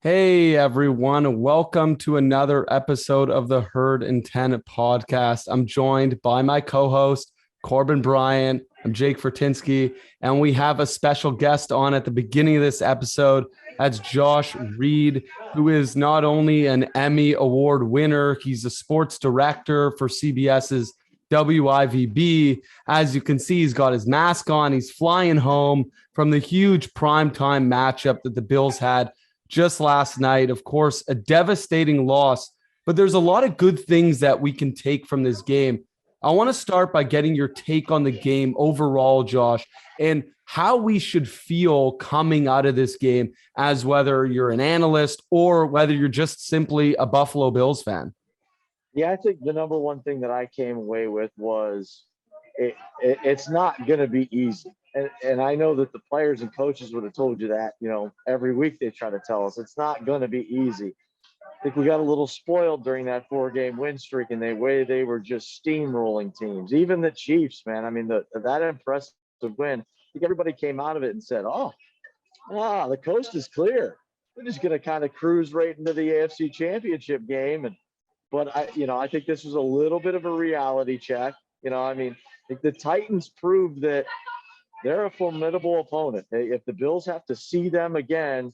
Hey everyone, welcome to another episode of the Herd and 10 podcast. I'm joined by my co-host, Corbin Bryant. I'm Jake Fortinsky, and we have a special guest on at the beginning of this episode. That's Josh Reed, who is not only an Emmy Award winner, he's a sports director for CBS's WIVB. As you can see, he's got his mask on. He's flying home from the huge primetime matchup that the Bills had just last night. Of course, a devastating loss, but there's a lot of good things that we can take from this game. I want to start by getting your take on the game overall, Josh, and how we should feel coming out of this game, as whether you're an analyst or whether you're just simply a Buffalo Bills fan. Yeah, I think the number one thing that I came away with was it's not going to be easy. And I know that the players and coaches would have told you that, every week they try to tell us it's not going to be easy. I think we got a little spoiled during that 4-game win streak and the way they were just steamrolling teams. Even the Chiefs, man. I mean, that impressive win, I think everybody came out of it and said, the coast is clear. We're just going to kind of cruise right into the AFC Championship game. But I think this was a little bit of a reality check. I think the Titans proved that they're a formidable opponent. If the Bills have to see them again,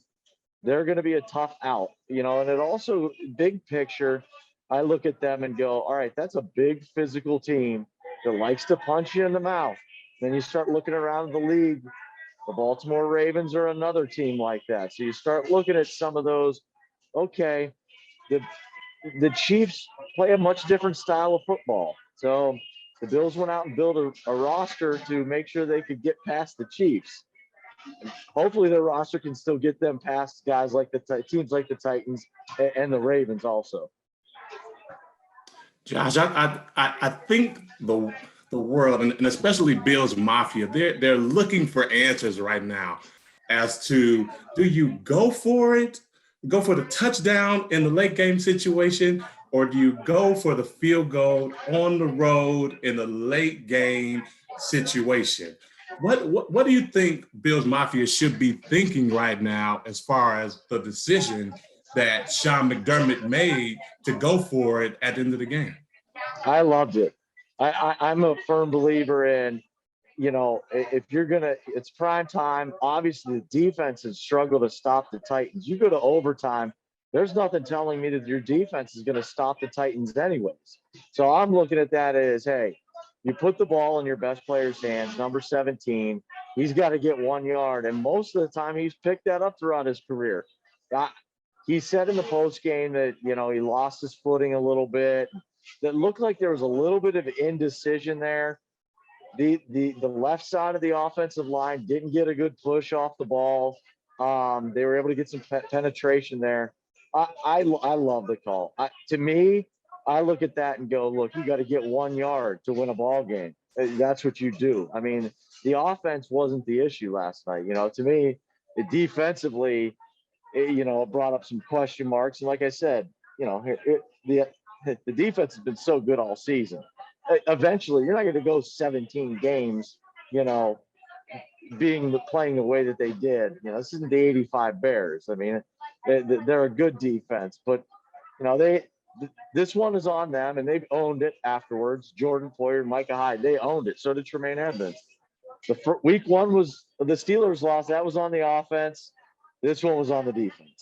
they're going to be a tough out, and it also, big picture, I look at them and go, all right, that's a big physical team that likes to punch you in the mouth. Then you start looking around the league. The Baltimore Ravens are another team like that. So you start looking at some of those. Okay, the Chiefs play a much different style of football. So the Bills went out and built a roster to make sure they could get past the Chiefs. And hopefully their roster can still get them past guys like teams like the Titans and the Ravens also. Josh, I think the world, and especially Bills Mafia, they're looking for answers right now as to, do you go for it, go for the touchdown in the late game situation, or do you go for the field goal on the road in the late game situation? What do you think Bills Mafia should be thinking right now as far as the decision that Sean McDermott made to go for it at the end of the game? I loved it. I'm a firm believer in, if you're it's prime time. Obviously, the defense has struggled to stop the Titans. You go to overtime, there's nothing telling me that your defense is going to stop the Titans anyways. So I'm looking at that as, hey, you put the ball in your best player's hands, number 17. He's got to get 1 yard. And most of the time he's picked that up throughout his career. He said in the post game that, he lost his footing a little bit. That looked like there was a little bit of indecision there. The left side of the offensive line didn't get a good push off the ball. They were able to get some penetration there. I love the call. To me, I look at that and go, look, you got to get 1 yard to win a ball game. That's what you do. I mean, the offense wasn't the issue last night. To me, defensively, it brought up some question marks. And like I said, the defense has been so good all season. Eventually, you're not going to go 17 games, playing the way that they did. This isn't the 85 Bears. I mean, they're a good defense, but this one is on them, and they've owned it afterwards. Jordan Poyer, Micah Hyde, they owned it. So did Tremaine Edmonds. Week one was the Steelers lost. That was on the offense. This one was on the defense.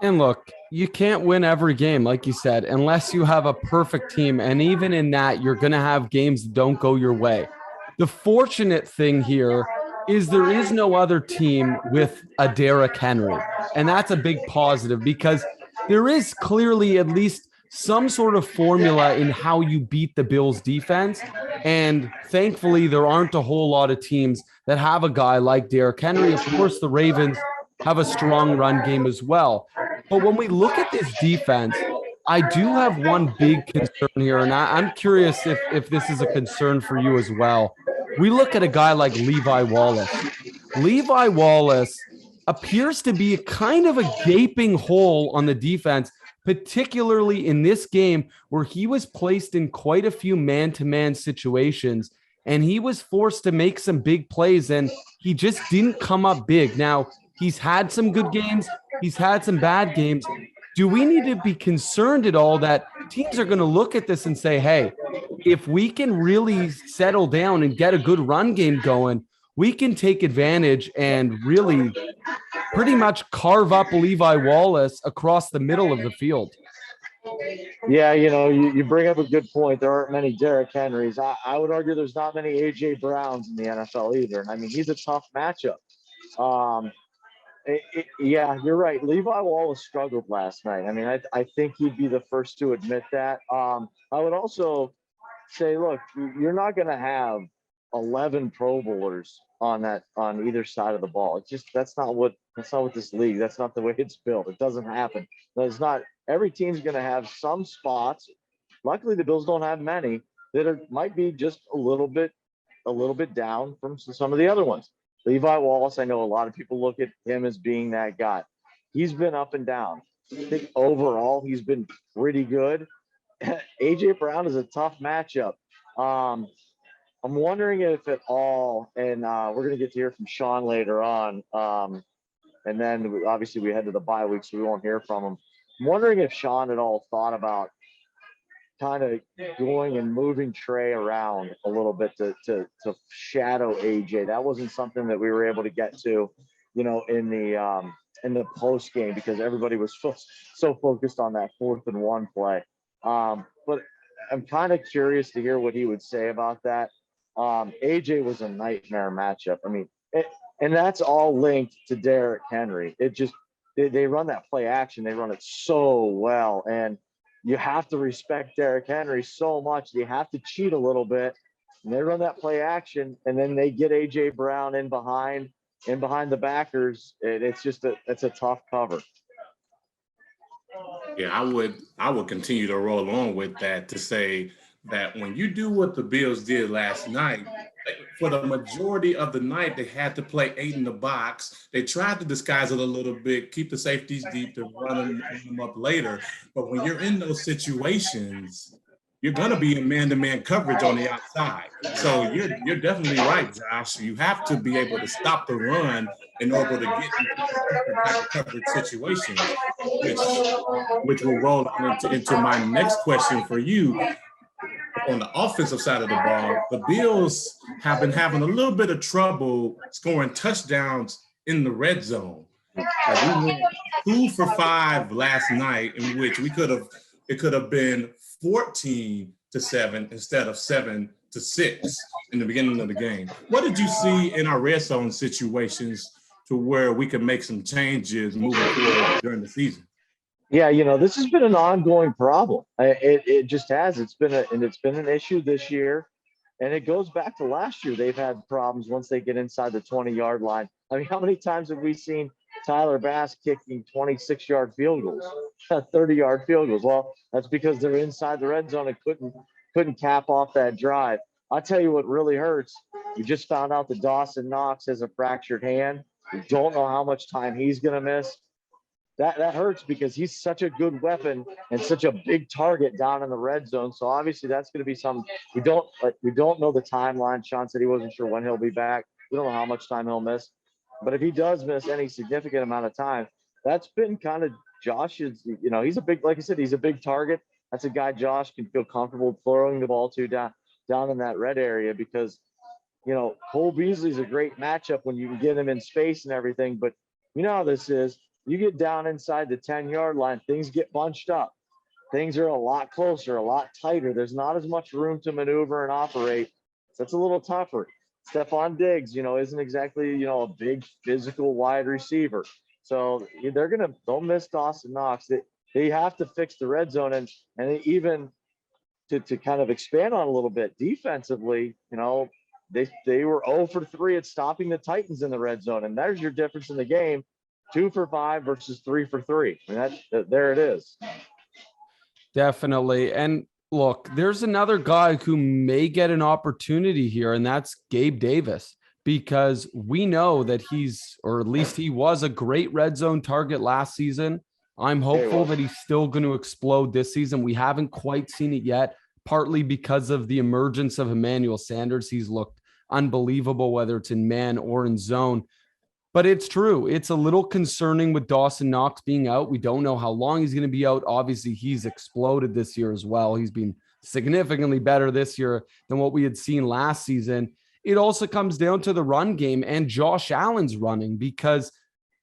And look, you can't win every game, like you said, unless you have a perfect team. And even in that, you're going to have games that don't go your way. The fortunate thing here is there is no other team with a Derrick Henry. And that's a big positive because there is clearly at least some sort of formula in how you beat the Bills defense. And thankfully, there aren't a whole lot of teams that have a guy like Derrick Henry. Of course, the Ravens have a strong run game as well. But when we look at this defense, I do have one big concern here, and I'm curious if this is a concern for you as well. We look at a guy like Levi Wallace. Levi Wallace appears to be kind of a gaping hole on the defense, particularly in this game where he was placed in quite a few man-to-man situations, and he was forced to make some big plays, and he just didn't come up big. Now, He's had some good games. He's had some bad games. Do we need to be concerned at all that teams are going to look at this and say, hey, if we can really settle down and get a good run game going, we can take advantage and really pretty much carve up Levi Wallace across the middle of the field? Yeah, you bring up a good point. There aren't many Derrick Henrys. I would argue there's not many A.J. Browns in the NFL either. And I mean, he's a tough matchup. Yeah, you're right. Levi Wallace struggled last night. I mean, I think he'd be the first to admit that. I would also say, look, you're not going to have 11 Pro Bowlers on either side of the ball. It's just that's not what this league. That's not the way it's built. It doesn't happen. It's not. Every team's going to have some spots. Luckily, the Bills don't have many that might be just a little bit down from some of the other ones. Levi Wallace, I know a lot of people look at him as being that guy. He's been up and down. I think overall he's been pretty good. A.J. Brown is a tough matchup. I'm wondering if at all, and we're going to get to hear from Sean later on, and then obviously we head to the bye week, so we won't hear from him. I'm wondering if Sean at all thought about kind of going and moving Trey around a little bit to shadow AJ. That wasn't something that we were able to get to, in the post game because everybody was so focused on that 4th and 1 play. But I'm kind of curious to hear what he would say about that. AJ was a nightmare matchup. I mean, and that's all linked to Derrick Henry. It just they run that play action. They run it so well, and you have to respect Derrick Henry so much. You have to cheat a little bit. And they run that play action, and then they get A.J. Brown in behind the backers. It's a tough cover. Yeah, I would continue to roll on with that to say that when you do what the Bills did last night, for the majority of the night, they had to play 8 in the box. They tried to disguise it a little bit, keep the safeties deep to run them up later. But when you're in those situations, you're going to be in man-to-man coverage on the outside. So you're definitely right, Josh. You have to be able to stop the run in order to get into coverage situations, which will roll into my next question for you. On the offensive side of the ball, the Bills have been having a little bit of trouble scoring touchdowns in the red zone. We went 2 for 5 last night, in which it could have been 14-7 instead of 7-6 in the beginning of the game. What did you see in our red zone situations to where we could make some changes moving forward during the season? Yeah, this has been an ongoing problem. It just has. It's been an issue this year, and it goes back to last year. They've had problems once they get inside the 20-yard line. I mean, how many times have we seen Tyler Bass kicking 26-yard field goals, 30-yard field goals? Well, that's because they're inside the red zone and couldn't cap off that drive. I'll tell you what really hurts. We just found out that Dawson Knox has a fractured hand. We don't know how much time he's going to miss. That hurts because he's such a good weapon and such a big target down in the red zone. So obviously that's going to be something we don't know the timeline. Sean said he wasn't sure when he'll be back. We don't know how much time he'll miss. But if he does miss any significant amount of time, that's been kind of Josh's, he's a big, like I said, he's a big target. That's a guy Josh can feel comfortable throwing the ball to down in that red area because, Cole Beasley's a great matchup when you can get him in space and everything. But you know how this is. You get down inside the 10-yard line, things get bunched up. Things are a lot closer, a lot tighter. There's not as much room to maneuver and operate. So it's a little tougher. Stephon Diggs, isn't exactly, a big physical wide receiver. So they'll miss Dawson Knox. They have to fix the red zone. And even to kind of expand on a little bit defensively, they were 0 for 3 at stopping the Titans in the red zone. And there's your difference in the game. 2 for 5 versus 3 for 3. I mean, there it is. Definitely. And look, there's another guy who may get an opportunity here, and that's Gabe Davis, because we know that or at least he was a great red zone target last season. I'm hopeful that he's still going to explode this season. We haven't quite seen it yet, partly because of the emergence of Emmanuel Sanders. He's looked unbelievable, whether it's in man or in zone. But it's true. It's a little concerning with Dawson Knox being out. We don't know how long he's going to be out. Obviously, he's exploded this year as well. He's been significantly better this year than what we had seen last season. It also comes down to the run game and Josh Allen's running, because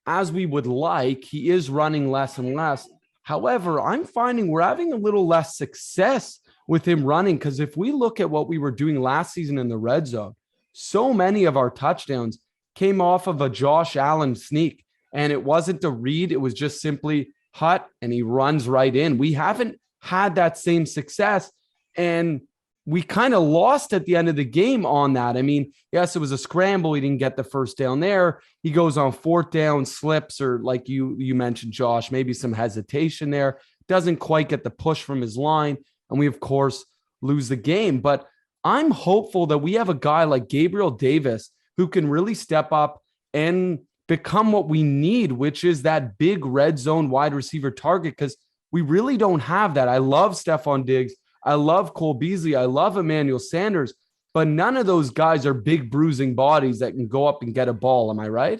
as we would like, he is running less and less. However, I'm finding we're having a little less success with him running, because if we look at what we were doing last season in the red zone, so many of our touchdowns came off of a Josh Allen sneak, and it wasn't a read. It was just simply hut and he runs right in. We haven't had that same success, and we kind of lost at the end of the game on that. I mean, yes, it was a scramble. He didn't get the first down there. He goes on fourth down, slips, or like you mentioned, Josh, maybe some hesitation there. Doesn't quite get the push from his line. And we, of course, lose the game. But I'm hopeful that we have a guy like Gabriel Davis who can really step up and become what we need, which is that big red zone wide receiver target, because we really don't have that. I love Stephon Diggs. I love Cole Beasley. I love Emmanuel Sanders, but none of those guys are big bruising bodies that can go up and get a ball. Am I right?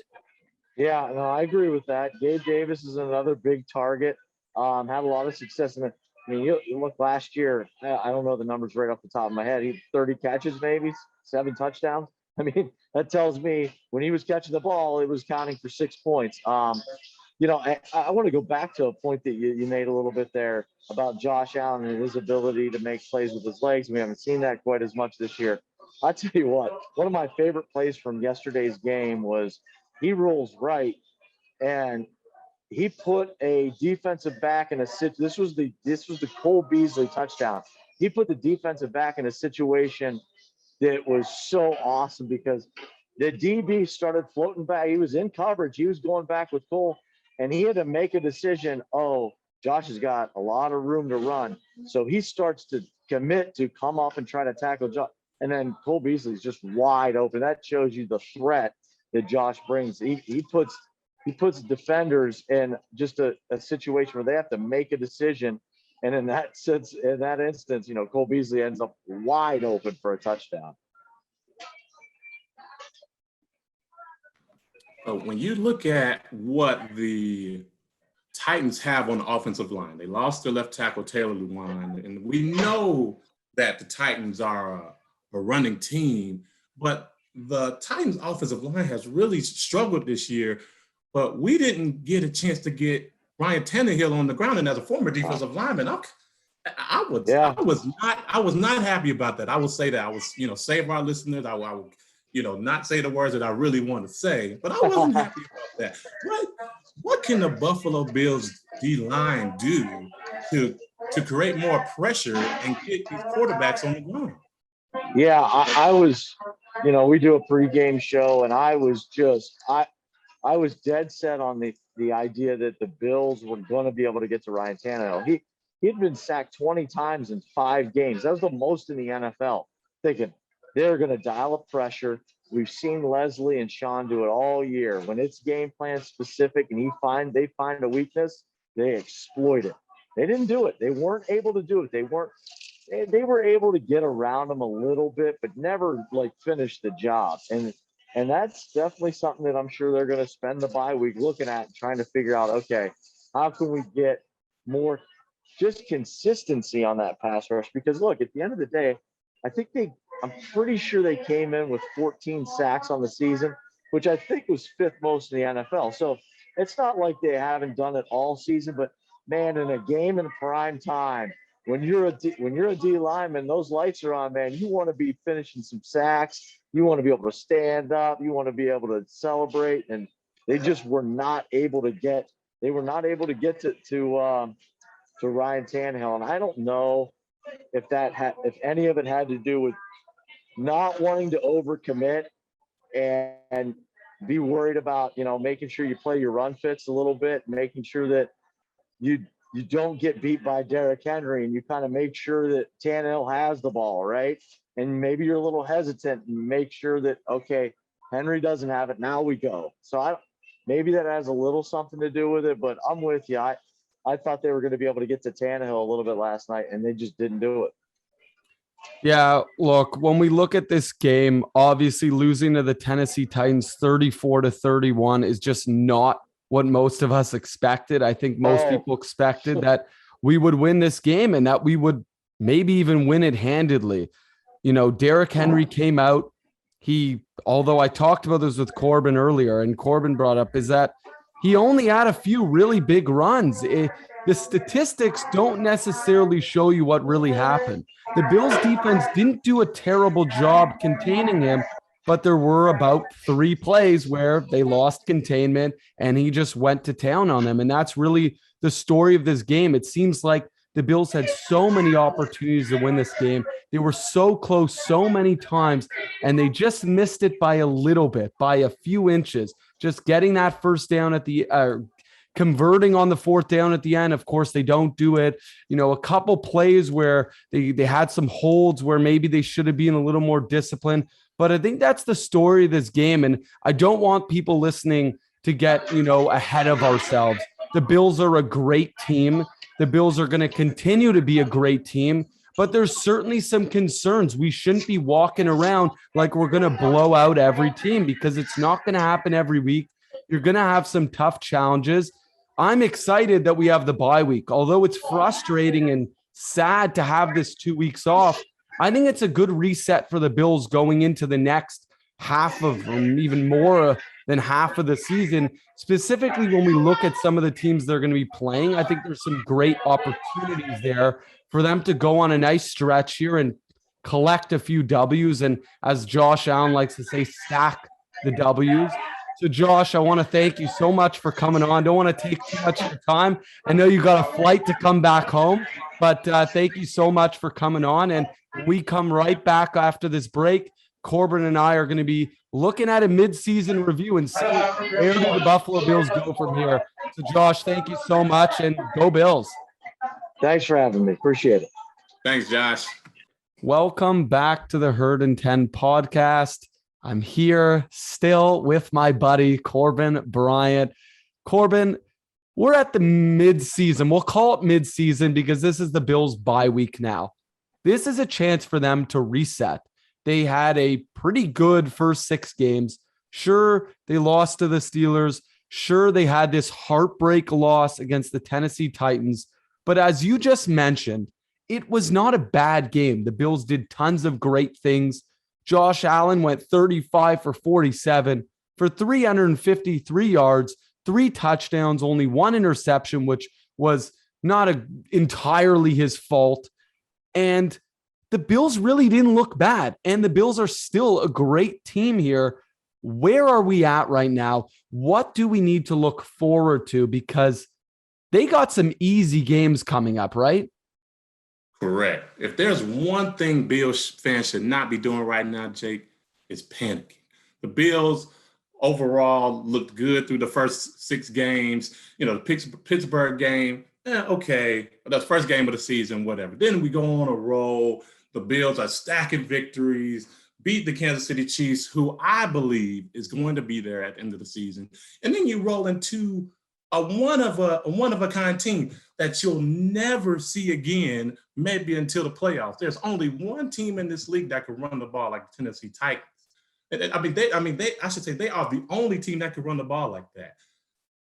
Yeah, no, I agree with that. Gabe Davis is another big target. Had a lot of success in it. I mean, you look last year, I don't know the numbers right off the top of my head. He had 30 catches, maybe 7 touchdowns. I mean, that tells me when he was catching the ball, it was counting for 6 points. You know, I want to go back to a point that you made a little bit there about Josh Allen and his ability to make plays with his legs. We haven't seen that quite as much this year. I'll tell you what, one of my favorite plays from yesterday's game was he rolls right and he put a defensive back in a this was the Cole Beasley touchdown. He put the defensive back in a situation that was so awesome because the DB started floating back. He was in coverage. He was going back with Cole, and he had to make a decision. Oh, Josh has got a lot of room to run. So he starts to commit to come up and try to tackle Josh. And then Cole Beasley's just wide open. That shows you the threat that Josh brings. He puts defenders in just a situation where they have to make a decision. And in that instance, you know, Cole Beasley ends up wide open for a touchdown. When you look at what the Titans have on the offensive line, they lost their left tackle, Taylor Lewan, and we know that the Titans are a running team, but the Titans offensive line has really struggled this year, but we didn't get a chance to get Ryan Tannehill on the ground. And as a former defensive lineman, I was not happy about that. I will say that. I was, save our listeners. I would, not say the words that I really want to say, but I wasn't happy about that. What can the Buffalo Bills D-line do to create more pressure and get these quarterbacks on the ground? Yeah, I was, we do a pregame show, and I was dead set on the idea that the Bills were going to be able to get to Ryan Tannehill. He'd been sacked 20 times in 5 games. That was the most in the NFL. Thinking they're going to dial up pressure. We've seen Leslie and Sean do it all year. When it's game plan specific and they find a weakness, they exploit it. They didn't do it. They weren't able to do it. They were able to get around them a little bit, but never finish the job. And that's definitely something that I'm sure they're going to spend the bye week looking at and trying to figure out, okay, how can we get more just consistency on that pass rush? Because look, at the end of the day, I'm pretty sure they came in with 14 sacks on the season, which I think was 5th most in the NFL. So it's not like they haven't done it all season, but man, in a game in prime time, when you're a D lineman, those lights are on, man. You want to be finishing some sacks. You want to be able to stand up. You want to be able to celebrate. And they just were not able to get. They were not able to get to Ryan Tannehill. And I don't know if any of it had to do with not wanting to overcommit and be worried about making sure you play your run fits a little bit, making sure that you don't get beat by Derrick Henry, and you kind of make sure that Tannehill has the ball, right? And maybe you're a little hesitant and make sure that, okay, Henry doesn't have it. Now we go. So maybe that has a little something to do with it, but I'm with you. I thought they were going to be able to get to Tannehill a little bit last night, and they just didn't do it. Yeah, look, when we look at this game, obviously losing to the Tennessee Titans 34-31 is just not what most of us expected. I think most people expected that we would win this game and that we would maybe even win it handedly. You know, Derrick Henry came out. Although I talked about this with Corbin earlier, and Corbin brought up, is that he only had a few really big runs. The statistics don't necessarily show you what really happened. The Bills defense didn't do a terrible job containing him, but there were about 3 plays where they lost containment and he just went to town on them. And that's really the story of this game. It seems like the Bills had so many opportunities to win this game. They were so close so many times, and they just missed it by a little bit, by a few inches. Just getting that first down at the converting on the 4th down at the end. Of course, they don't do it. You know, a couple plays where they had some holds where maybe they should have been a little more disciplined. But I think that's the story of this game. And I don't want people listening to get, ahead of ourselves. The Bills are a great team. The Bills are going to continue to be a great team. But there's certainly some concerns. We shouldn't be walking around like we're going to blow out every team, because it's not going to happen every week. You're going to have some tough challenges. I'm excited that we have the bye week. Although it's frustrating and sad to have this 2 weeks off, I think it's a good reset for the Bills going into the next half of, even more than half of the season. Specifically, when we look at some of the teams they're going to be playing, I think there's some great opportunities there for them to go on a nice stretch here and collect a few W's. And as Josh Allen likes to say, stack the W's. So, Josh, I want to thank you so much for coming on. Don't want to take too much of your time. I know you got a flight to come back home, but thank you so much for coming on. And we come right back after this break. Corbin and I are going to be looking at a mid-season review and see where do the Buffalo Bills go from here. So, Josh, thank you so much, and go Bills. Thanks for having me. Appreciate it. Thanks, Josh. Welcome back to the Herd and 10 podcast. I'm here still with my buddy, Corbin Bryant. Corbin, we're at the mid-season. We'll call it mid-season because this is the Bills' bye week now. This is a chance for them to reset. They had a pretty good first 6 games. Sure, they lost to the Steelers. Sure, they had this heartbreak loss against the Tennessee Titans. But as you just mentioned, it was not a bad game. The Bills did tons of great things. Josh Allen went 35 for 47 for 353 yards, 3 touchdowns, only 1 interception, which was not entirely his fault. And the Bills really didn't look bad. And the Bills are still a great team here. Where are we at right now? What do we need to look forward to? Because they got some easy games coming up, right? Correct. If there's one thing Bills fans should not be doing right now, Jake, it's panicking. The Bills overall looked good through the first 6 games. The Pittsburgh game, okay. That's the first game of the season, whatever. Then we go on a roll. The Bills are stacking victories, beat the Kansas City Chiefs, who I believe is going to be there at the end of the season. And then you roll into a one of a kind team that you'll never see again, maybe until the playoffs. There's only one team in this league that can run the ball like the Tennessee Titans. I should say they are the only team that can run the ball like that.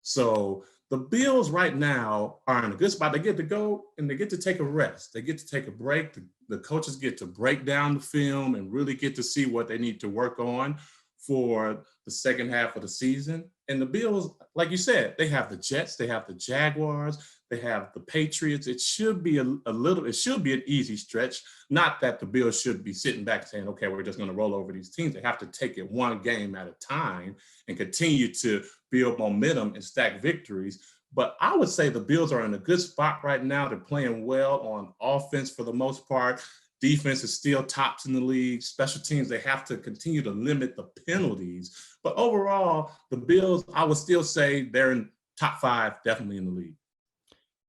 So the Bills right now are in a good spot. They get to go and they get to take a rest. They get to take a break. The coaches get to break down the film and really get to see what they need to work on for the second half of the season. And the Bills, like you said, they have the Jets, they have the Jaguars, they have the Patriots. It should be it should be an easy stretch. Not that the Bills should be sitting back saying, okay, we're just going to roll over these teams. They have to take it one game at a time and continue to build momentum and stack victories. But I would say the Bills are in a good spot right now. They're playing well on offense for the most part. Defense is still tops in the league. Special teams, they have to continue to limit the penalties. But overall, the Bills, I would still say they're in top 5, definitely in the league.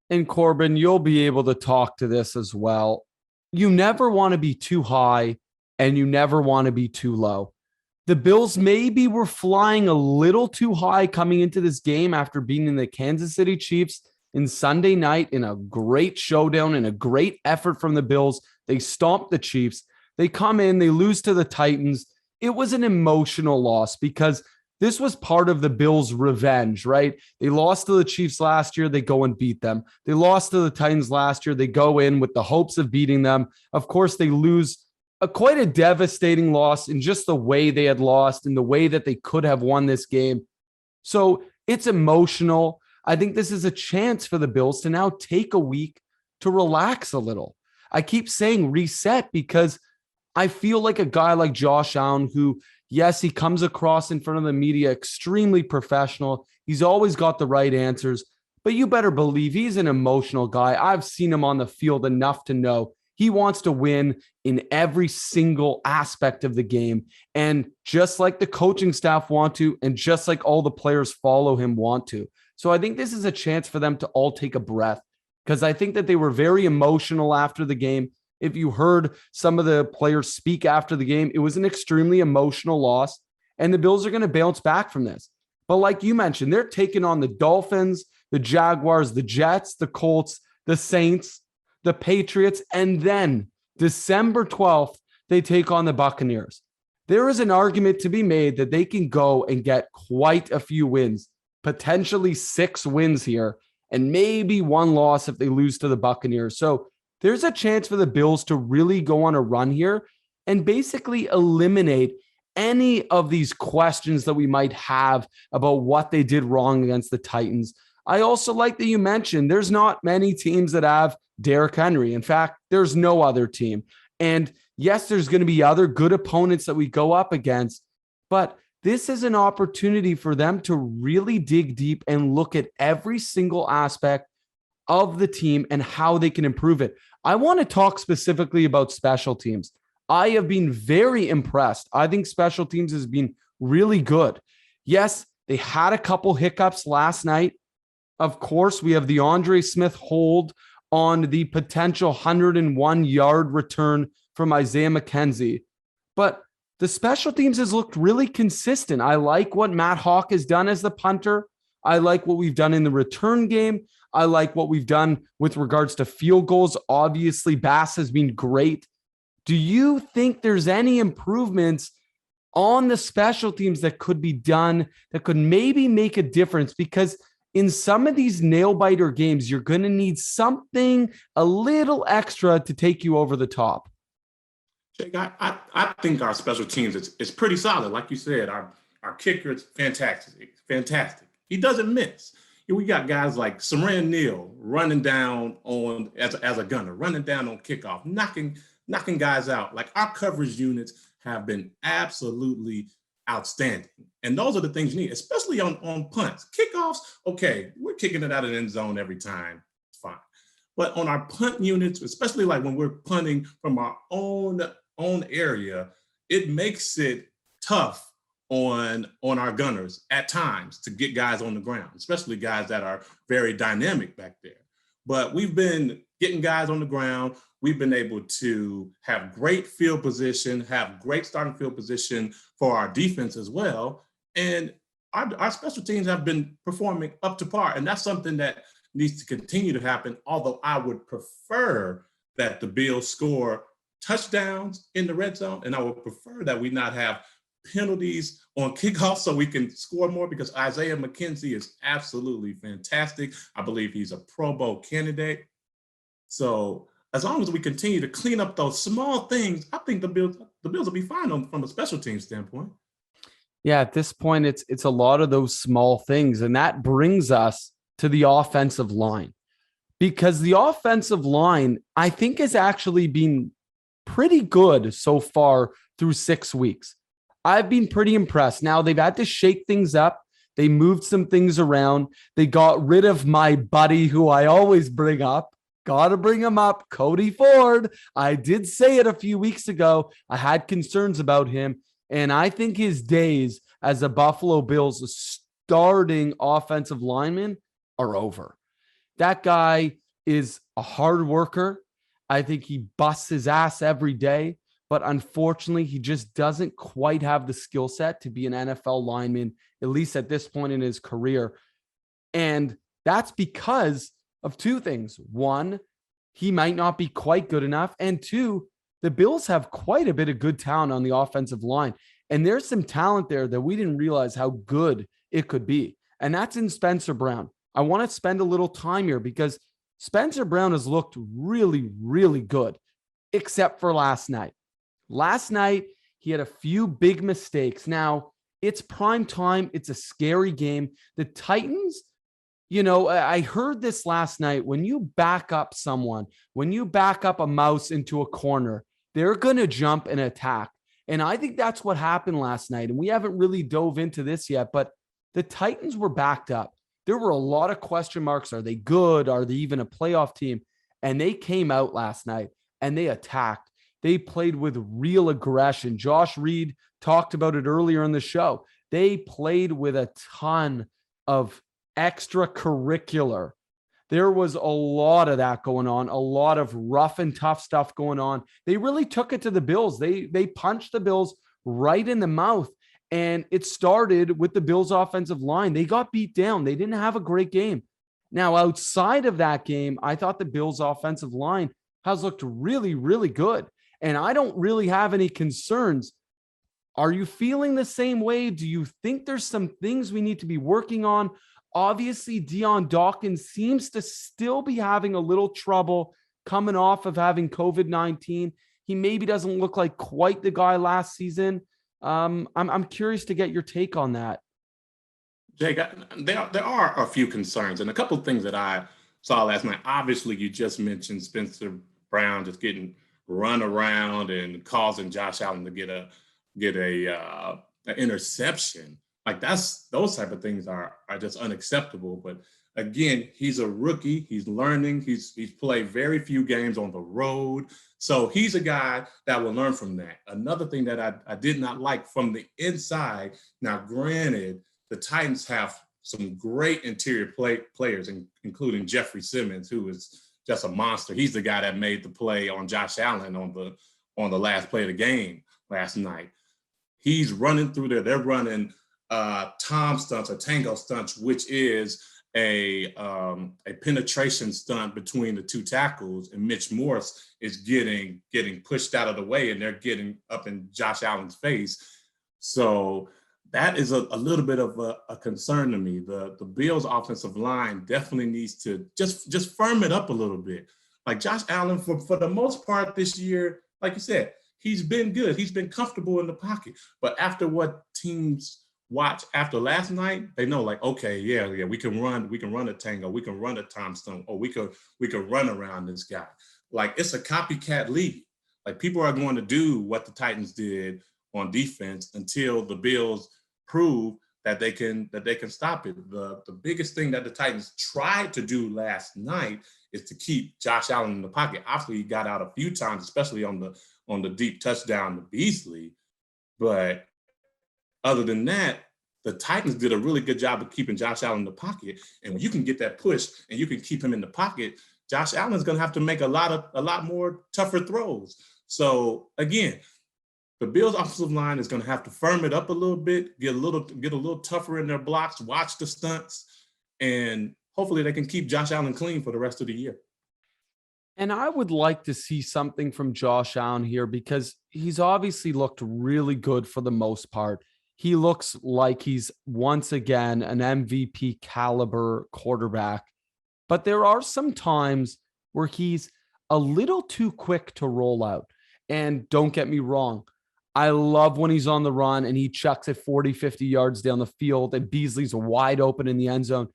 And Corbin, you'll be able to talk to this as well. You never want to be too high and you never want to be too low. The Bills maybe were flying a little too high coming into this game after beating the Kansas City Chiefs in Sunday night in a great showdown and a great effort from the Bills They stomped the Chiefs. They come in, they lose to the Titans. It was an emotional loss because this was part of the Bills' revenge, right? They lost to the Chiefs last year. They go and beat them. They lost to the Titans last year. They go in with the hopes of beating them. Of course, they lose quite a devastating loss in just the way they had lost and the way that they could have won this game. So it's emotional. I think this is a chance for the Bills to now take a week to relax a little. I keep saying reset because I feel like a guy like Josh Allen, who, yes, he comes across in front of the media extremely professional. He's always got the right answers, but you better believe he's an emotional guy. I've seen him on the field enough to know he wants to win in every single aspect of the game. And just like the coaching staff want to, and just like all the players follow him want to. So I think this is a chance for them to all take a breath, because I think that they were very emotional after the game. If you heard some of the players speak after the game, it was an extremely emotional loss, and the Bills are going to bounce back from this. But like you mentioned, they're taking on the Dolphins, the Jaguars, the Jets, the Colts, the Saints, the Patriots, and then December 12th, they take on the Buccaneers. There is an argument to be made that they can go and get quite a few wins, potentially 6 wins here, and maybe 1 loss if they lose to the Buccaneers. So there's a chance for the Bills to really go on a run here and basically eliminate any of these questions that we might have about what they did wrong against the Titans. I also like that you mentioned there's not many teams that have Derrick Henry. In fact, there's no other team. And yes, there's going to be other good opponents that we go up against, but this is an opportunity for them to really dig deep and look at every single aspect of the team and how they can improve it. I want to talk specifically about special teams. I have been very impressed. I think special teams has been really good. Yes, they had a couple hiccups last night. Of course, we have the Andre Smith hold on the potential 101-yard return from Isaiah McKenzie. But the special teams has looked really consistent. I like what Matt Hawk has done as the punter. I like what we've done in the return game. I like what we've done with regards to field goals. Obviously, Bass has been great. Do you think there's any improvements on the special teams that could be done that could maybe make a difference? Because in some of these nail-biter games, you're going to need something a little extra to take you over the top. Jake, I think our special teams is pretty solid. Like you said, our kicker is fantastic. He doesn't miss. We got guys like Saran Neal running down on as a gunner, running down on kickoff, knocking guys out. Like, our coverage units have been absolutely outstanding. And those are the things you need, especially on punts. Kickoffs, okay, we're kicking it out of the end zone every time. It's fine. But on our punt units, especially like when we're punting from our own area, it makes it tough on our gunners at times to get guys on the ground, especially guys that are very dynamic back there. But we've been getting guys on the ground. We've been able to have great field position, have great starting field position for our defense as well. And our special teams have been performing up to par. And that's something that needs to continue to happen, although I would prefer that the Bills score touchdowns in the red zone. And I would prefer that we not have penalties on kickoff so we can score more, because Isaiah McKenzie is absolutely fantastic. I Bleav he's a Pro Bowl candidate. So as long as we continue to clean up those small things, I think the Bills will be fine from a special team standpoint. Yeah, at this point, it's a lot of those small things. And that brings us to the offensive line, because the offensive line, I think, has actually been pretty good so far through 6 weeks. I've been pretty impressed. Now, they've had to shake things up. They moved some things around. They got rid of my buddy, who I always bring up. Got to bring him up, Cody Ford. I did say it a few weeks ago. I had concerns about him, and I think his days as a Buffalo Bills starting offensive lineman are over. That guy is a hard worker. I think he busts his ass every day, but unfortunately, he just doesn't quite have the skill set to be an NFL lineman, at least at this point in his career. And that's because of 2 things. One, he might not be quite good enough. And two, the Bills have quite a bit of good talent on the offensive line. And there's some talent there that we didn't realize how good it could be. And that's in Spencer Brown. I want to spend a little time here because Spencer Brown has looked really, really good, except for last night. Last night, he had a few big mistakes. Now, it's prime time. It's a scary game. The Titans, I heard this last night. When you back up someone, when you back up a mouse into a corner, they're going to jump and attack. And I think that's what happened last night. And we haven't really dove into this yet, but the Titans were backed up. There were a lot of question marks. Are they good? Are they even a playoff team? And they came out last night and they attacked. They played with real aggression. Josh Reed talked about it earlier in the show. They played with a ton of extracurricular. There was a lot of that going on, a lot of rough and tough stuff going on. They really took it to the Bills. They punched the Bills right in the mouth. And it started with the Bills offensive line. They got beat down. They didn't have a great game. Now, outside of that game, I thought the Bills offensive line has looked really, really good. And I don't really have any concerns. Are you feeling the same way? Do you think there's some things we need to be working on? Obviously, Dion Dawkins seems to still be having a little trouble coming off of having COVID-19. He maybe doesn't look like quite the guy last season. I'm curious to get your take on that. Jake, there are a few concerns and a couple of things that I saw last night. Obviously, you just mentioned Spencer Brown just getting run around and causing Josh Allen to get a interception. Like those type of things are just unacceptable. But again, he's a rookie. He's learning. He's played very few games on the road. So he's a guy that will learn from that. Another thing that I did not like from the inside. Now, granted, the Titans have some great interior players, including Jeffrey Simmons, who is just a monster. He's the guy that made the play on Josh Allen on the last play of the game last night. He's running through there. They're running Tom stunts or tango stunts, which is a penetration stunt between the two tackles, and Mitch Morse is getting pushed out of the way, and they're getting up in Josh Allen's face. So that is a little bit of a concern to me. The Bills' offensive line definitely needs to just firm it up a little bit. Like Josh Allen, for the most part this year, like you said, he's been good. He's been comfortable in the pocket. But after what teams watch after last night, they know, like, okay, yeah, we can run a tango, we can run a Tom Stone, or we could run around this guy. Like, it's a copycat league. Like, people are going to do what the Titans did on defense until the Bills prove that they can stop it. The biggest thing that the Titans tried to do last night is to keep Josh Allen in the pocket. Obviously, he got out a few times, especially on the deep touchdown to Beasley. But other than that, the Titans did a really good job of keeping Josh Allen in the pocket. And when you can get that push and you can keep him in the pocket, Josh Allen is going to have to make a lot more tougher throws. So again, the Bills' offensive line is going to have to firm it up a little bit, get a little tougher in their blocks, watch the stunts, and hopefully they can keep Josh Allen clean for the rest of the year. And I would like to see something from Josh Allen here because he's obviously looked really good for the most part. He looks like he's once again an MVP caliber quarterback, but there are some times where he's a little too quick to roll out. And don't get me wrong, I love when he's on the run and he chucks it 40, 50 yards down the field and Beasley's wide open in the end zone.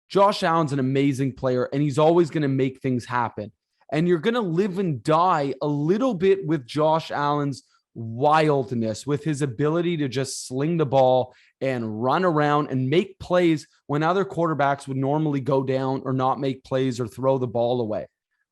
Josh Allen's an amazing player and he's always going to make things happen. And you're going to live and die a little bit with Josh Allen's wildness, with his ability to just sling the ball and run around and make plays when other quarterbacks would normally go down or not make plays or throw the ball away.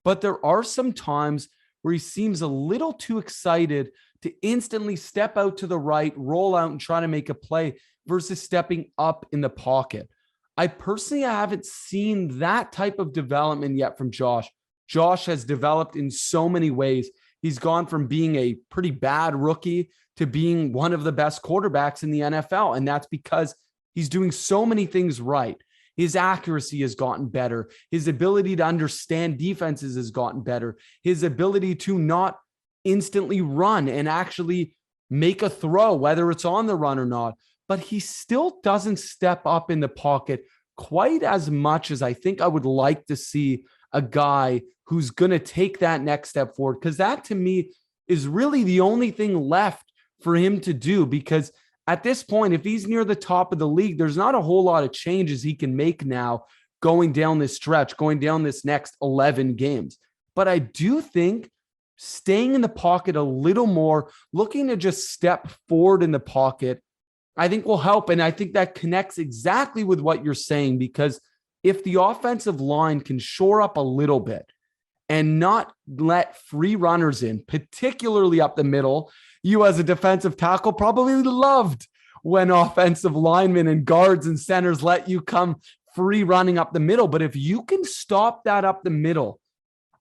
But there are some times where he seems a little too excited to instantly step out to the right, roll out and try to make a play versus stepping up in the pocket. I haven't seen that type of development yet from Josh. Josh has developed in so many ways. He's gone from being a pretty bad rookie to being one of the best quarterbacks in the NFL. And that's because he's doing so many things right. His accuracy has gotten better. His ability to understand defenses has gotten better. His ability to not instantly run and actually make a throw, whether it's on the run or not. But he still doesn't step up in the pocket quite as much as I think I would like to see a guy who's going to take that next step forward. Because that, to me, is really the only thing left for him to do. Because at this point, if he's near the top of the league, there's not a whole lot of changes he can make now going down this stretch, going down this next 11 games. But I do think staying in the pocket a little more, looking to just step forward in the pocket, I think will help. And I think that connects exactly with what you're saying, because if the offensive line can shore up a little bit and not let free runners in, particularly up the middle, you as a defensive tackle probably loved when offensive linemen and guards and centers let you come free running up the middle. But if you can stop that up the middle,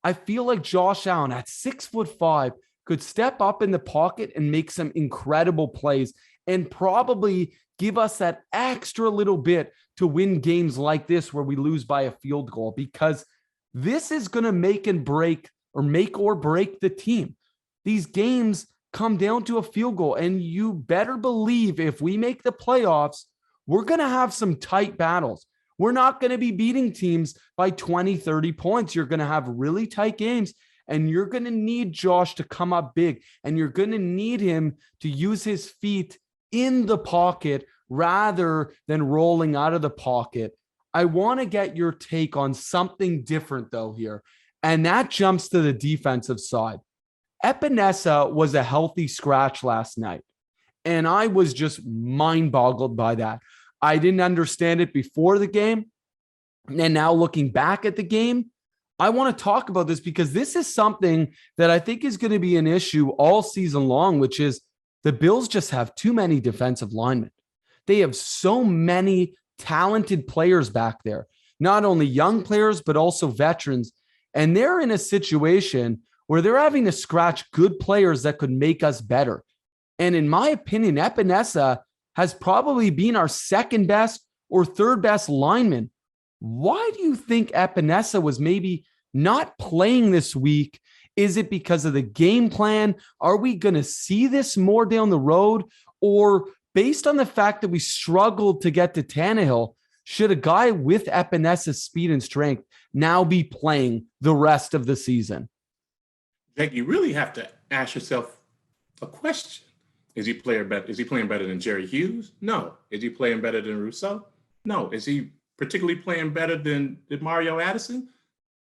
I feel like Josh Allen at 6'5" could step up in the pocket and make some incredible plays and probably give us that extra little bit to win games like this where we lose by a field goal, because this is going to make or break the team. These games come down to a field goal, and you better believe if we make the playoffs, we're going to have some tight battles. We're not going to be beating teams by 20, 30 points. You're going to have really tight games, and you're going to need Josh to come up big, and you're going to need him to use his feet in the pocket rather than rolling out of the pocket. I want to get your take on something different, though, here, and that jumps to the defensive side. Epinesa was a healthy scratch last night, and I was just mind-boggled by that. I didn't understand it before the game, and now looking back at the game, I want to talk about this because this is something that I think is going to be an issue all season long, which is the Bills just have too many defensive linemen. They have so many talented players back there, not only young players, but also veterans, and they're in a situation where they're having to scratch good players that could make us better. And in my opinion, Epinesa has probably been our second best or third best lineman. Why do you think Epinesa was maybe not playing this week? Is it because of the game plan? Are we going to see this more down the road? Or based on the fact that we struggled to get to Tannehill, should a guy with Epinesa's speed and strength now be playing the rest of the season? Jake, you really have to ask yourself a question. Is he playing better than Jerry Hughes? No. Is he playing better than Rousseau? No. Is he particularly playing better than Mario Addison?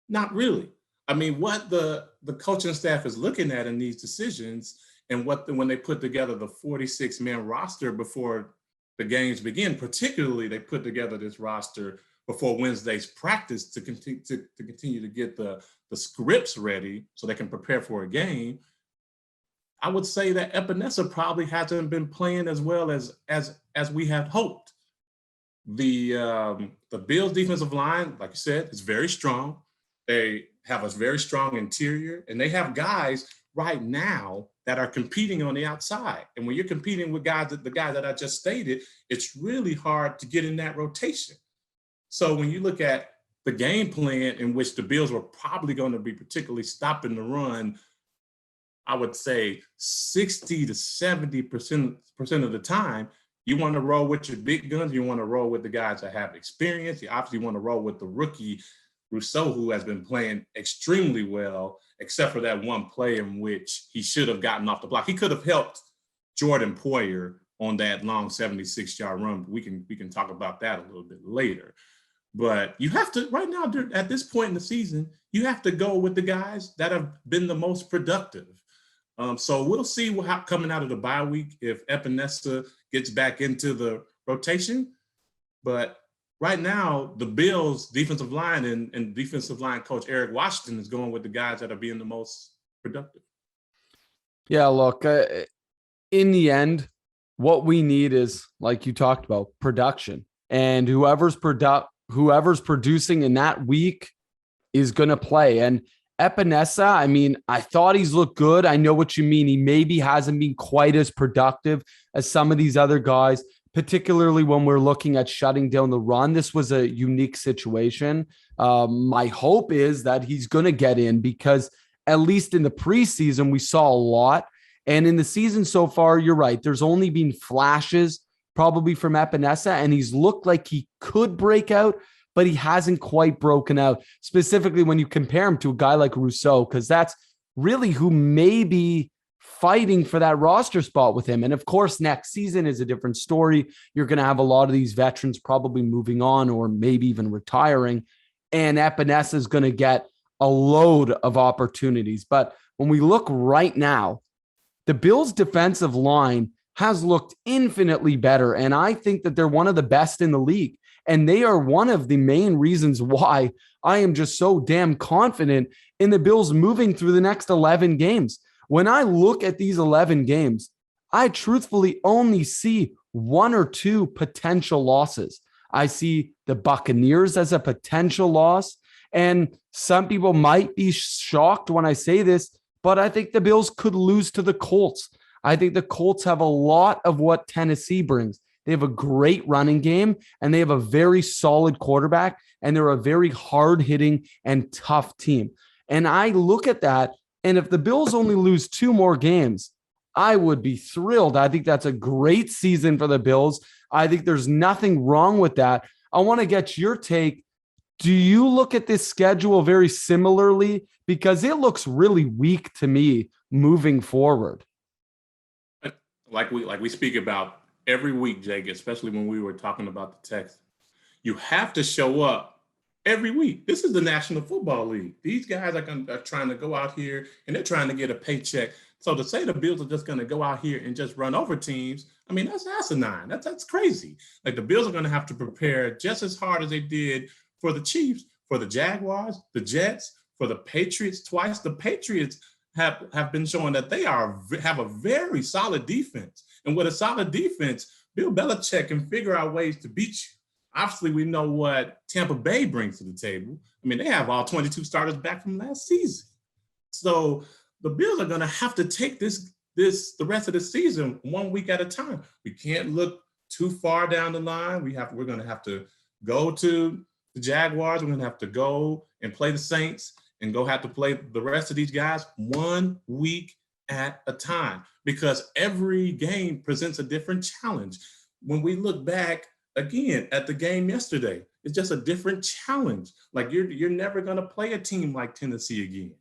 Not really. I mean, what the coaching staff is looking at in these decisions, and when they put together the 46-man roster before the games begin, particularly they put together this roster before Wednesday's practice to continue to get the scripts ready so they can prepare for a game. I would say that Epinesa probably hasn't been playing as well as we had hoped. The Bills' defensive line, like you said, is very strong. They have a very strong interior, and they have guys right now that are competing on the outside. And when you're competing with the guys that I just stated, it's really hard to get in that rotation. So when you look at the game plan in which the Bills were probably going to be particularly stopping the run, I would say 60 to 70% of the time, you want to roll with your big guns. You want to roll with the guys that have experience. You obviously want to roll with the rookie Rousseau, who has been playing extremely well, except for that one play in which he should have gotten off the block. He could have helped Jordan Poyer on that long 76-yard run. We can talk about that a little bit later. But you have to, right now, at this point in the season, you have to go with the guys that have been the most productive. So we'll see coming out of the bye week if Epinesa gets back into the rotation. But right now, the Bills' defensive line and defensive line coach Eric Washington is going with the guys that are being the most productive. Yeah, look, in the end, what we need is, like you talked about, production. And whoever's producing in that week is going to play. And Epinesa, I mean, I thought he's looked good. I know what you mean. He maybe hasn't been quite as productive as some of these other guys, particularly when we're looking at shutting down the run. This was a unique situation. My hope is that he's going to get in because at least in the preseason, we saw a lot. And in the season so far, you're right. There's only been flashes probably from Epinesa, and he's looked like he could break out, but he hasn't quite broken out, specifically when you compare him to a guy like Rousseau, because that's really who may be fighting for that roster spot with him. And of course, next season is a different story. You're going to have a lot of these veterans probably moving on or maybe even retiring, and Epinesa is going to get a load of opportunities. But when we look right now, the Bills' defensive line has looked infinitely better. And I think that they're one of the best in the league. And they are one of the main reasons why I am just so damn confident in the Bills moving through the next 11 games. When I look at these 11 games, I truthfully only see one or two potential losses. I see the Buccaneers as a potential loss. And some people might be shocked when I say this, but I think the Bills could lose to the Colts. I think the Colts have a lot of what Tennessee brings. They have a great running game, and they have a very solid quarterback, and they're a very hard-hitting and tough team. And I look at that, and if the Bills only lose 2 more games, I would be thrilled. I think that's a great season for the Bills. I think there's nothing wrong with that. I want to get your take. Do you look at this schedule very similarly? Because it looks really weak to me moving forward. Like we speak about every week, Jake, especially when we were talking about the Texans. You have to show up every week. This is the National Football League. These guys are trying to go out here and they're trying to get a paycheck. So to say the Bills are just going to go out here and just run over teams, I mean, that's asinine. That's crazy. Like, the Bills are going to have to prepare just as hard as they did for the Chiefs, for the Jaguars, the Jets, for the Patriots twice. The Patriots have been showing that they have a very solid defense. And with a solid defense, Bill Belichick can figure out ways to beat you. Obviously, we know what Tampa Bay brings to the table. I mean, they have all 22 starters back from last season. So the Bills are going to have to take the rest of the season 1 week at a time. We can't look too far down the line. We're going to have to go to the Jaguars. We're going to have to go and play the Saints and have to play the rest of these guys 1 week at a time, because every game presents a different challenge. When we look back again at the game yesterday, it's just a different challenge. Like, you're never going to play a team like Tennessee again.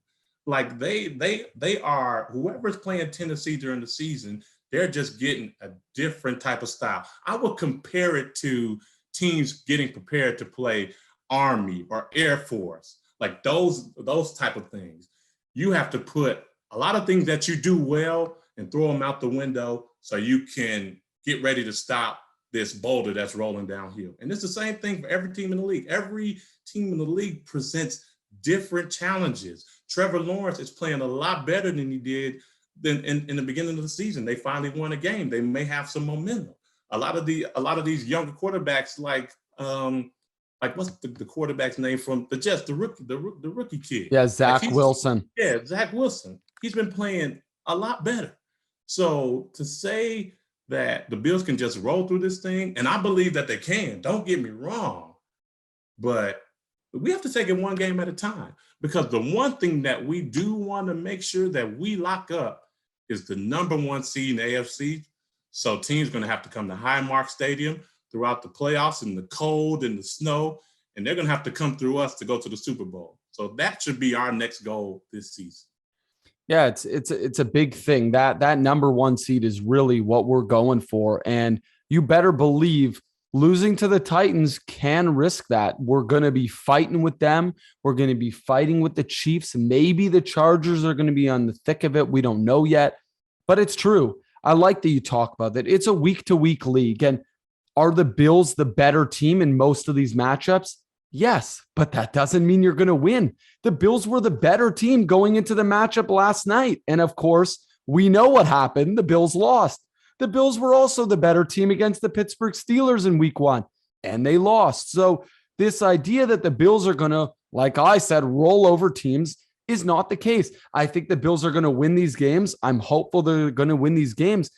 Like, they are, whoever's playing Tennessee during the season, they're just getting a different type of style. I would compare it to teams getting prepared to play Army or Air Force, like those type of things. You have to put a lot of things that you do well and throw them out the window so you can get ready to stop this boulder that's rolling downhill. And it's the same thing for every team in the league. Every team in the league presents different challenges. Trevor Lawrence is playing a lot better than he did in the beginning of the season. They finally won a game. They may have some momentum. A lot of these younger quarterbacks, like what's the quarterback's name from the Jets, the rookie kid? Yeah, Zach Wilson. Yeah, Zach Wilson. He's been playing a lot better. So to say that the Bills can just roll through this thing, and I believe that they can, don't get me wrong, but we have to take it one game at a time, because the one thing that we do want to make sure that we lock up is the number 1 seed in the AFC. So teams are going to have to come to Highmark Stadium throughout the playoffs in the cold and the snow, and they're going to have to come through us to go to the Super Bowl. So that should be our next goal this season. Yeah, it's a big thing. That number 1 seed is really what we're going for. And you better believe losing to the Titans can risk that. We're going to be fighting with them. We're going to be fighting with the Chiefs. Maybe the Chargers are going to be on the thick of it. We don't know yet, but it's true. I like that you talk about that. It's a week-to-week league. And are the Bills the better team in most of these matchups? Yes, but that doesn't mean you're going to win. The Bills were the better team going into the matchup last night. And of course, we know what happened. The Bills lost. The Bills were also the better team against the Pittsburgh Steelers in week 1, and they lost. So this idea that the Bills are going to, like I said, roll over teams is not the case. I think the Bills are going to win these games. I'm hopeful they're going to win these games,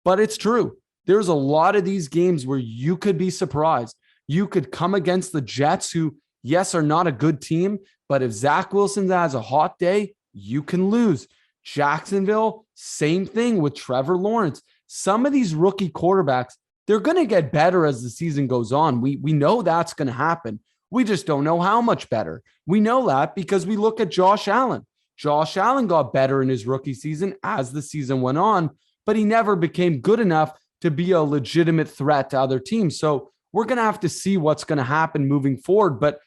but it's true. there's a lot of these games where you could be surprised. You could come against the Jets, who, yes, are not a good team, but if Zach Wilson has a hot day, you can lose. Jacksonville, same thing with Trevor Lawrence. Some of these rookie quarterbacks, they're going to get better as the season goes on. We know that's going to happen. We just don't know how much better. We know that because we look at Josh Allen. Josh Allen got better in his rookie season as the season went on, but he never became good enough to be a legitimate threat to other teams. So we're going to have to see what's going to happen moving forward. But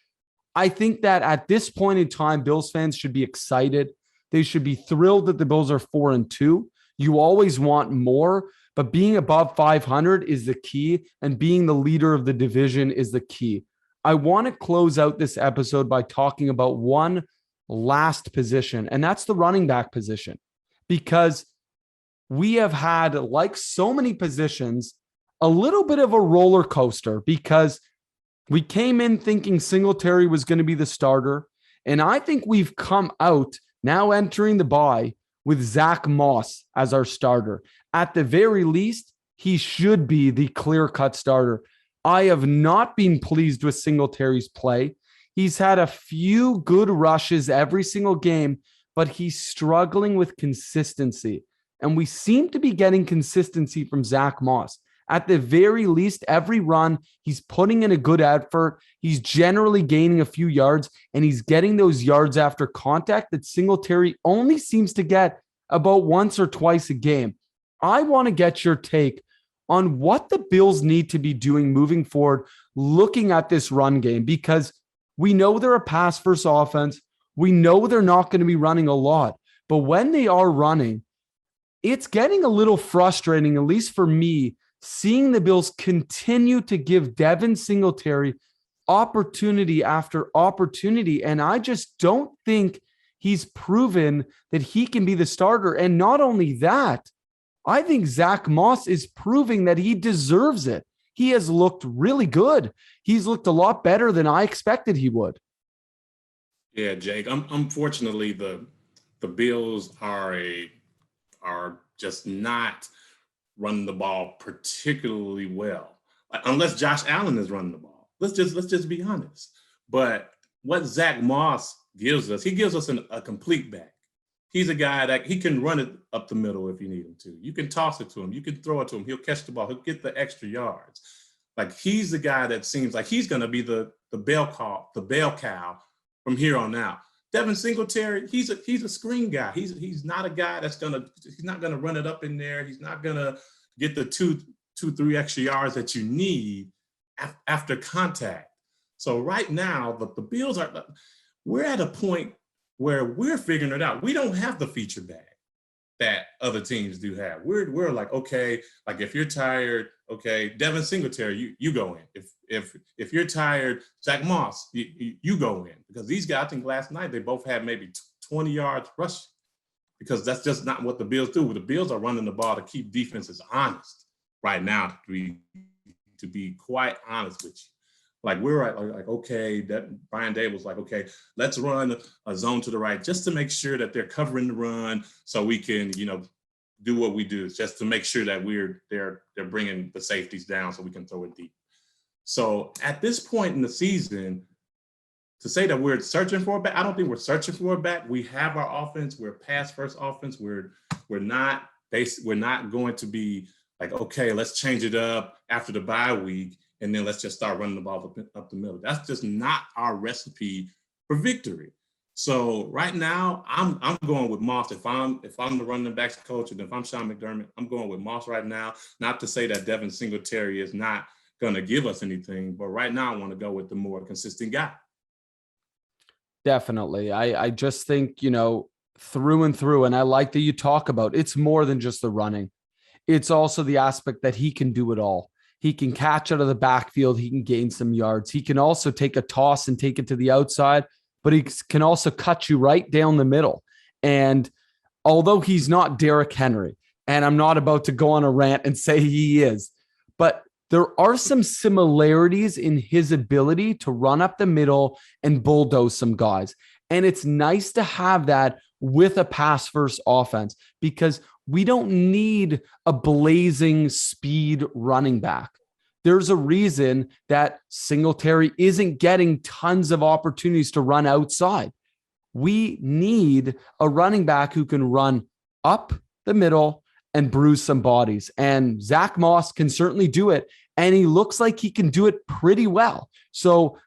I think that at this point in time, Bills fans should be excited. They should be thrilled that the Bills are 4-2. You always want more, but being above 500 is the key, and being the leader of the division is the key. I want to close out this episode by talking about one last position, and that's the running back position, because we have had, like so many positions, a little bit of a roller coaster, because we came in thinking Singletary was going to be the starter, and I think we've come out now entering the bye with Zach Moss as our starter. At the very least, he should be the clear-cut starter. I have not been pleased with Singletary's play. He's had a few good rushes every single game, but he's struggling with consistency. And we seem to be getting consistency from Zach Moss. At the very least, every run, he's putting in a good effort. He's generally gaining a few yards, and he's getting those yards after contact that Singletary only seems to get about once or twice a game. I want to get your take on what the Bills need to be doing moving forward, looking at this run game, because we know they're a pass-first offense. We know they're not going to be running a lot, but when they are running, it's getting a little frustrating, at least for me, seeing the Bills continue to give Devin Singletary opportunity after opportunity. And I just don't think he's proven that he can be the starter. And not only that, I think Zach Moss is proving that he deserves it. He has looked really good. He's looked a lot better than I expected he would. Yeah, Jake. Unfortunately, the Bills are just not running the ball particularly well, unless Josh Allen is running the ball. Let's just be honest. But what Zach Moss gives us, he gives us a complete back. He's a guy that he can run it up the middle if you need him to. You can toss it to him. You can throw it to him. He'll catch the ball. He'll get the extra yards. Like, he's the guy that seems like he's going to be the bell cow from here on out. Devin Singletary, he's a screen guy. He's not a guy he's not gonna run it up in there. He's not gonna get the two, 3 extra yards that you need after contact. So right now, the Bills we're at a point where we're figuring it out. We don't have the feature bag that other teams do have. We're like, okay, like if you're tired, okay, Devin Singletary, you go in. If you're tired, Zach Moss, you go in. Because these guys, I think last night, they both had maybe 20 yards rushing, because that's just not what the Bills do. The Bills are running the ball to keep defenses honest right now, to be quite honest with you. Like, we're like, okay, that Brian Day was like, okay, let's run a zone to the right just to make sure that they're covering the run, so we can, do what we do, just to make sure that they're bringing the safeties down so we can throw it deep. So at this point in the season, to say that we're searching for a back, I don't think we're searching for a back. We have our offense. We're a pass-first offense. We're not going to be like, okay, let's change it up after the bye week, and then let's just start running the ball up the middle. That's just not our recipe for victory. So right now, I'm going with Moss. If I'm the running backs coach, and if I'm Sean McDermott, I'm going with Moss right now. Not to say that Devin Singletary is not going to give us anything, but right now I want to go with the more consistent guy. Definitely. I just think, through and through, and I like that you talk about, it's more than just the running. It's also the aspect that he can do it all. He can catch out of the backfield. He can gain some yards. He can also take a toss and take it to the outside, but he can also cut you right down the middle. And although he's not Derrick Henry, and I'm not about to go on a rant and say he is, but there are some similarities in his ability to run up the middle and bulldoze some guys. And it's nice to have that with a pass-first offense, because we don't need a blazing speed running back. There's a reason that Singletary isn't getting tons of opportunities to run outside. We need a running back who can run up the middle and bruise some bodies. And Zach Moss can certainly do it. And he looks like he can do it pretty well. So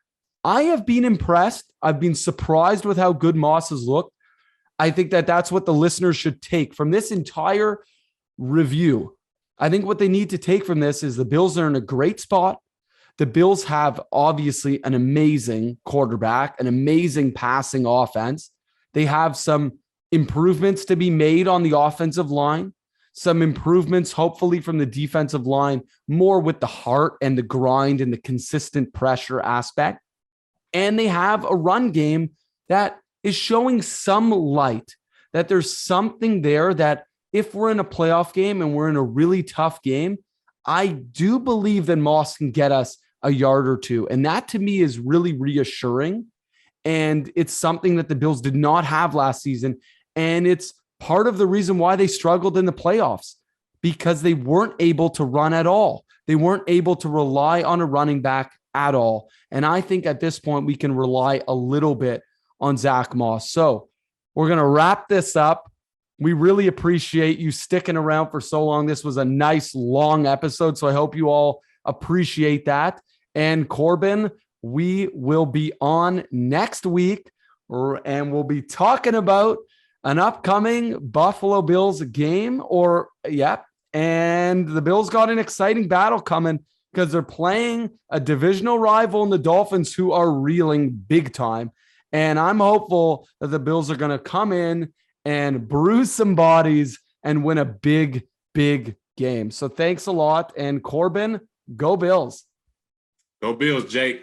I have been impressed. I've been surprised with how good Moss has looked. I think that that's what the listeners should take from this entire review. I think what they need to take from this is the Bills are in a great spot. The Bills have obviously an amazing quarterback, an amazing passing offense. They have some improvements to be made on the offensive line, some improvements hopefully from the defensive line, more with the heart and the grind and the consistent pressure aspect. And they have a run game that is showing some light, that there's something there that if we're in a playoff game and we're in a really tough game, I do believe that Moss can get us a yard or two. And that to me is really reassuring. And it's something that the Bills did not have last season. And it's part of the reason why they struggled in the playoffs, because they weren't able to run at all. They weren't able to rely on a running back at all. And I think at this point, we can rely a little bit on Zach Moss. So we're going to wrap this up. We really appreciate you sticking around for so long. This was a nice long episode, so I hope you all appreciate that. And Corbin, we will be on next week, and we'll be talking about an upcoming Buffalo Bills game. And the Bills got an exciting battle coming because they're playing a divisional rival in the Dolphins, who are reeling big time. And I'm hopeful that the Bills are going to come in and bruise some bodies and win a big, big game. So thanks a lot. And Corbin, go Bills. Go Bills, Jake.